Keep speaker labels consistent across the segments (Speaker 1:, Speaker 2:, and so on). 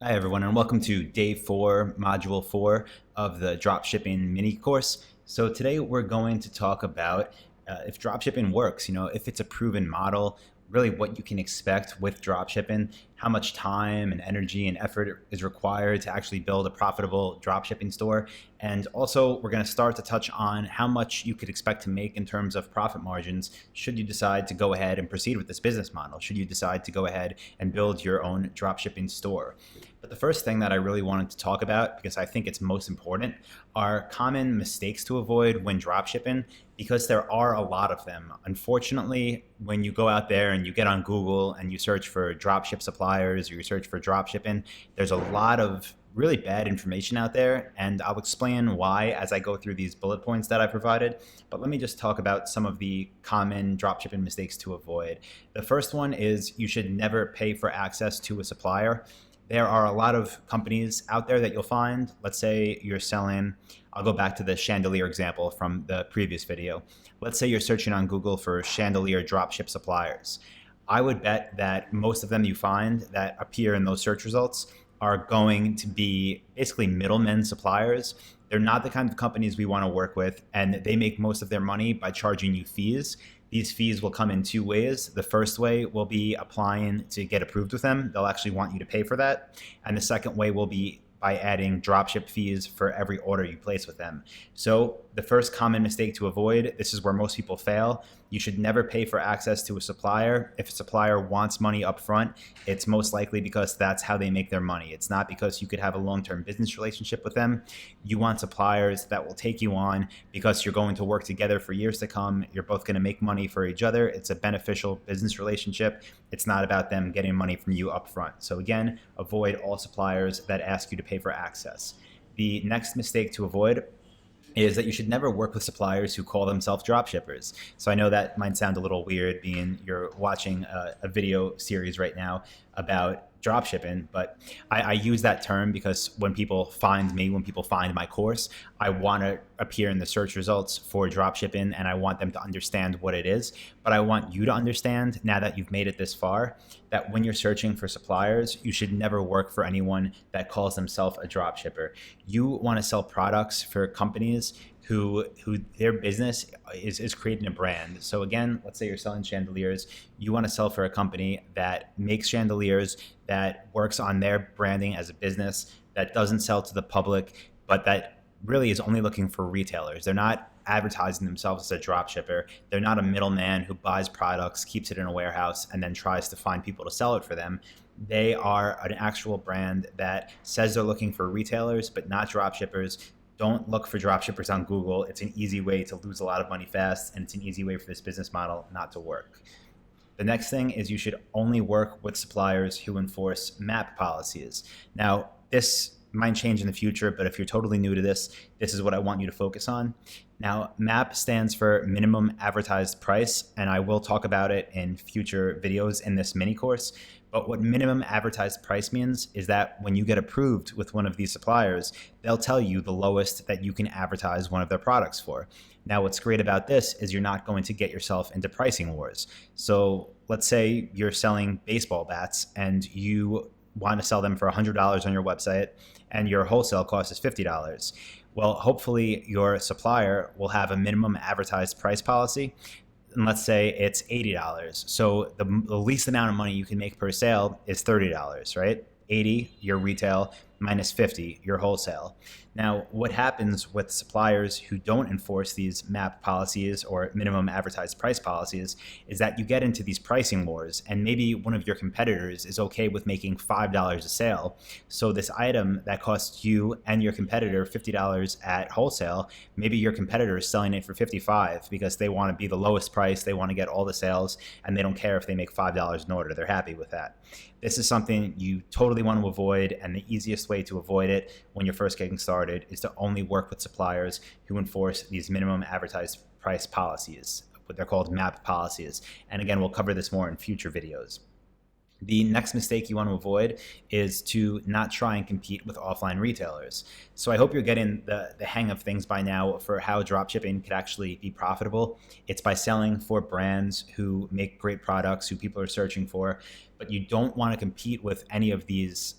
Speaker 1: Hi, everyone, and welcome to day 4, module 4 of the dropshipping mini course. So today we're going to talk about if dropshipping works, if it's a proven model, really what you can expect with dropshipping, how much time and energy and effort is required to actually build a profitable dropshipping store. And also, we're going to start to touch on how much you could expect to make in terms of profit margins should you decide to go ahead and proceed with this business model, should you decide to go ahead and build your own dropshipping store. But the first thing that I really wanted to talk about, because I think it's most important, are common mistakes to avoid when dropshipping, because there are a lot of them. Unfortunately, when you go out there and you get on Google and you search for dropship suppliers or you search for dropshipping, there's a lot of really bad information out there, and I'll explain why as I go through these bullet points that I provided. But let me just talk about some of the common dropshipping mistakes to avoid. The first one is you should never pay for access to a supplier. There are a lot of companies out there that you'll find. Let's say you're selling, I'll go back to the chandelier example from the previous video. Let's say you're searching on Google for chandelier dropship suppliers. I would bet that most of them you find that appear in those search results are going to be basically middlemen suppliers. They're not the kind of companies we want to work with, and they make most of their money by charging you fees. These fees will come in two ways. The first way will be applying to get approved with them. They'll actually want you to pay for that. And the second way will be by adding dropship fees for every order you place with them. So the first common mistake to avoid, this is where most people fail. You should never pay for access to a supplier. If a supplier wants money up front, it's most likely because that's how they make their money. It's not because you could have a long-term business relationship with them. You want suppliers that will take you on because you're going to work together for years to come. You're both going to make money for each other. It's a beneficial business relationship. It's not about them getting money from you up front. So again, avoid all suppliers that ask you to pay for access. The next mistake to avoid is that you should never work with suppliers who call themselves dropshippers. So I know that might sound a little weird being you're watching a video series right now about dropshipping, but I use that term because when people find me, when people find my course, I want to appear in the search results for dropshipping and I want them to understand what it is. But I want you to understand, now that you've made it this far, that when you're searching for suppliers, you should never work for anyone that calls themselves a dropshipper. You want to sell products for companies who their business is creating a brand. So again, let's say you're selling chandeliers. You want to sell for a company that makes chandeliers, that works on their branding as a business, that doesn't sell to the public, but that really is only looking for retailers. They're not advertising themselves as a dropshipper. They're not a middleman who buys products, keeps it in a warehouse, and then tries to find people to sell it for them. They are an actual brand that says they're looking for retailers, but not dropshippers. Don't look for dropshippers on Google. It's an easy way to lose a lot of money fast, and it's an easy way for this business model not to work. The next thing is you should only work with suppliers who enforce MAP policies. Now, this might change in the future, but if you're totally new to this, this is what I want you to focus on. Now, MAP stands for minimum advertised price, and I will talk about it in future videos in this mini course. But what minimum advertised price means is that when you get approved with one of these suppliers, they'll tell you the lowest that you can advertise one of their products for. Now, what's great about this is you're not going to get yourself into pricing wars. So let's say you're selling baseball bats and you want to sell them for $100 on your website and your wholesale cost is $50. Well, hopefully your supplier will have a minimum advertised price policy. And let's say it's $80. So the least amount of money you can make per sale is $30, right? 80, your retail, minus 50, your wholesale. Now, what happens with suppliers who don't enforce these MAP policies or minimum advertised price policies is that you get into these pricing wars, and maybe one of your competitors is okay with making $5 a sale. So this item that costs you and your competitor $50 at wholesale, maybe your competitor is selling it for $55 because they want to be the lowest price, they want to get all the sales, and they don't care if they make $5 an order. They're happy with that. This is something you totally want to avoid, and the easiest way to avoid it when you're first getting started is to only work with suppliers who enforce these minimum advertised price policies, what they're called MAP policies. And again, we'll cover this more in future videos. The next mistake you want to avoid is to not try and compete with offline retailers. So I hope you're getting the hang of things by now for how dropshipping could actually be profitable. It's by selling for brands who make great products, who people are searching for, but you don't want to compete with any of these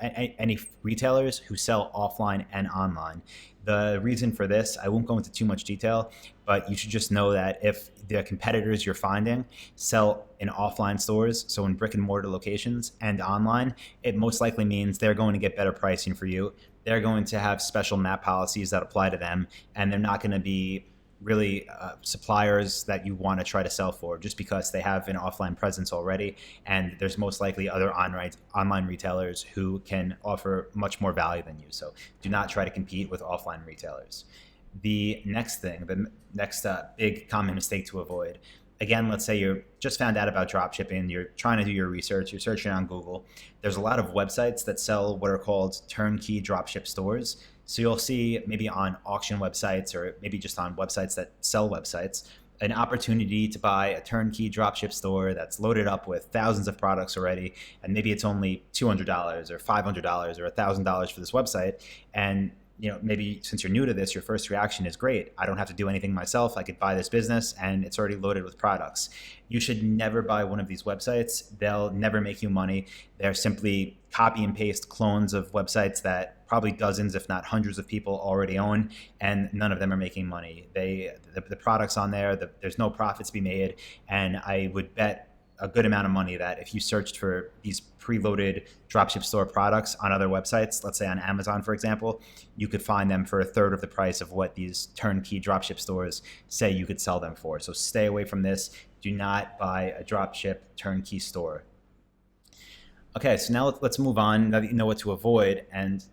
Speaker 1: any retailers who sell offline and online. The reason for this, I won't go into too much detail, but you should just know that if the competitors you're finding sell in offline stores, so in brick and mortar locations and online, it most likely means they're going to get better pricing for you. They're going to have special MAP policies that apply to them, and they're not going to be really suppliers that you want to try to sell for just because they have an offline presence already, and there's most likely other online retailers who can offer much more value than you. So do not try to compete with offline retailers. The next big common mistake to avoid, again, let's say you're just found out about dropshipping, you're trying to do your research, you're searching on Google. There's a lot of websites that sell what are called turnkey dropship stores. So you'll see maybe on auction websites or maybe just on websites that sell websites, an opportunity to buy a turnkey dropship store that's loaded up with thousands of products already. And maybe it's only $200 or $500 or $1,000 for this website. And maybe since you're new to this, your first reaction is, great, I don't have to do anything myself. I could buy this business and it's already loaded with products. You should never buy one of these websites. They'll never make you money. They're simply copy and paste clones of websites that probably dozens, if not hundreds of people already own, and none of them are making money. The products on there, there's no profits to be made. And I would bet a good amount of money that if you searched for these preloaded dropship store products on other websites, let's say on Amazon, for example, you could find them for a third of the price of what these turnkey dropship stores say you could sell them for. So stay away from this. Do not buy a dropship turnkey store. Okay, so now let's move on. Now that you know what to avoid, and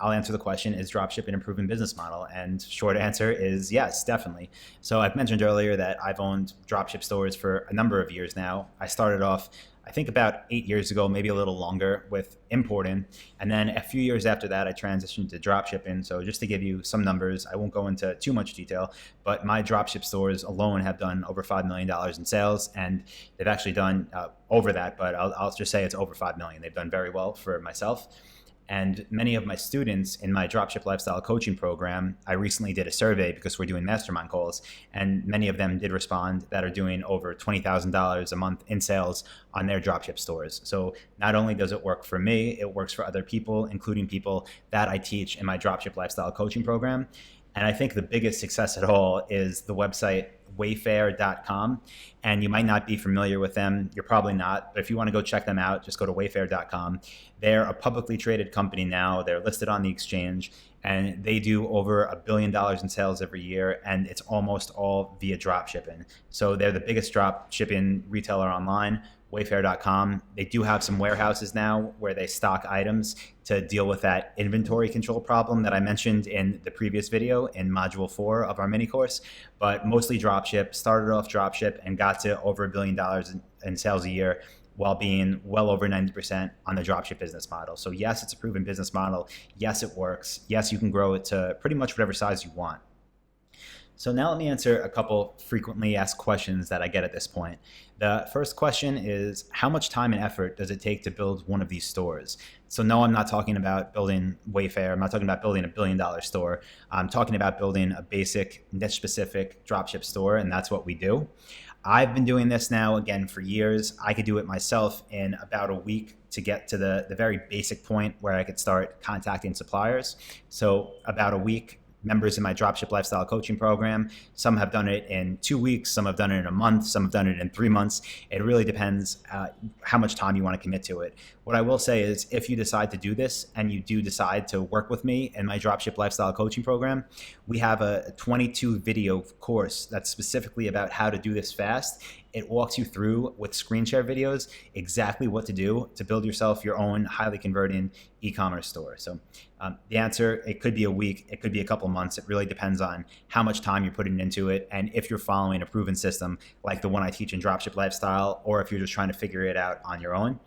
Speaker 1: I'll answer the question, is dropshipping a proven business model? And short answer is yes, definitely. So I've mentioned earlier that I've owned dropship stores for a number of years now. I started off, I think about 8 years ago, maybe a little longer, with importing. And then a few years after that, I transitioned to dropshipping. So just to give you some numbers, I won't go into too much detail, but my dropship stores alone have done over $5 million in sales. And they've actually done over that, but I'll just say it's over $5 million. They've done very well for myself. And many of my students in my dropship lifestyle coaching program, I recently did a survey because we're doing mastermind calls, and many of them did respond that are doing over $20,000 a month in sales on their dropship stores. So not only does it work for me, it works for other people, including people that I teach in my dropship lifestyle coaching program. And I think the biggest success at all is the website wayfair.com. And you might not be familiar with them. You're probably not. But if you want to go check them out, just go to wayfair.com. They're a publicly traded company now. They're listed on the exchange, and they do over $1 billion in sales every year. And it's almost all via drop shipping. So they're the biggest drop shipping retailer online. Wayfair.com. They do have some warehouses now where they stock items to deal with that inventory control problem that I mentioned in the previous video in module 4 of our mini course, but mostly dropship, started off dropship and got to over $1 billion in sales a year while being well over 90% on the dropship business model. So yes, it's a proven business model. Yes, it works. Yes, you can grow it to pretty much whatever size you want. So now let me answer a couple frequently asked questions that I get at this point. The first question is, how much time and effort does it take to build one of these stores? So no, I'm not talking about building Wayfair. I'm not talking about building $1 billion store. I'm talking about building a basic niche-specific dropship store, and that's what we do. I've been doing this now, again, for years. I could do it myself in about a week to get to the very basic point where I could start contacting suppliers. So about a week. Members in my dropship lifestyle coaching program, some have done it in 2 weeks, some have done it in a month, some have done it in 3 months. It really depends how much time you want to commit to it. What I will say is, if you decide to do this and you do decide to work with me in my dropship lifestyle coaching program, we have a 22 video course that's specifically about how to do this fast. It walks you through with screen share videos exactly what to do to build yourself your own highly converting e-commerce store. So the answer, it could be a week, it could be a couple months. It really depends on how much time you're putting into it and if you're following a proven system like the one I teach in Dropship Lifestyle, or if you're just trying to figure it out on your own.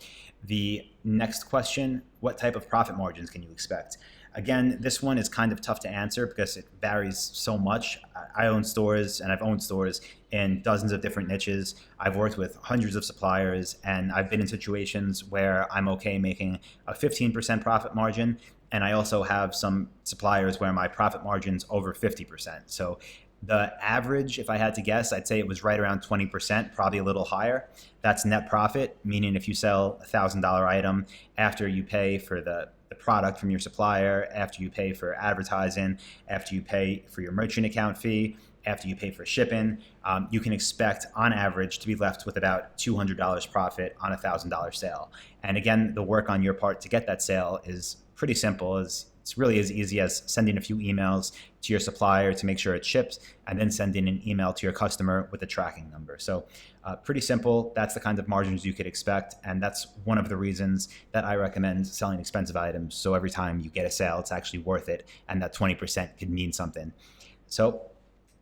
Speaker 1: The next question, what type of profit margins can you expect? Again, this one is kind of tough to answer because it varies so much. I own stores, and I've owned stores in dozens of different niches. I've worked with hundreds of suppliers, and I've been in situations where I'm okay making a 15% profit margin. And I also have some suppliers where my profit margin's over 50%. So The average, if I had to guess, I'd say it was right around 20%, probably a little higher. That's net profit, meaning if you sell a $1,000 item, after you pay for the product from your supplier, after you pay for advertising, after you pay for your merchant account fee, after you pay for shipping, you can expect on average to be left with about $200 profit on a $1,000 sale. And again, the work on your part to get that sale is pretty simple. It's really as easy as sending a few emails to your supplier to make sure it ships, and then sending an email to your customer with a tracking number. So pretty simple. That's the kind of margins you could expect. And that's one of the reasons that I recommend selling expensive items. So every time you get a sale, it's actually worth it. And that 20% could mean something. So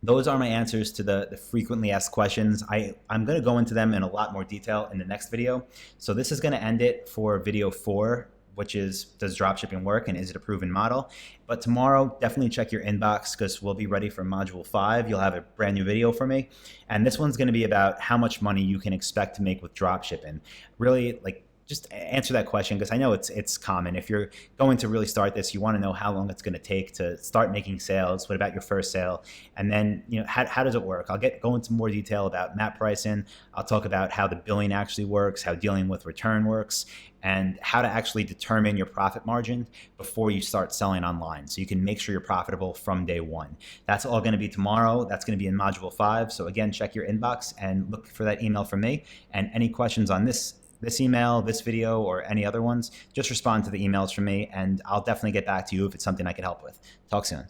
Speaker 1: those are my answers to the frequently asked questions. I'm going to go into them in a lot more detail in the next video. So this is going to end it for video 4, which is, does dropshipping work and is it a proven model? But tomorrow, definitely check your inbox because we'll be ready for module 5. You'll have a brand new video for me. And this one's going to be about how much money you can expect to make with dropshipping. Really, like, just answer that question because I know it's common. If you're going to really start this, you want to know how long it's going to take to start making sales. What about your first sale? And then, how does it work? I'll go into more detail about map pricing. I'll talk about how the billing actually works, how dealing with return works, and how to actually determine your profit margin before you start selling online so you can make sure you're profitable from day one. That's all going to be tomorrow. That's going to be in module 5. So again, check your inbox and look for that email from me. And any questions on this email, this video, or any other ones, just respond to the emails from me and I'll definitely get back to you if it's something I can help with. Talk soon.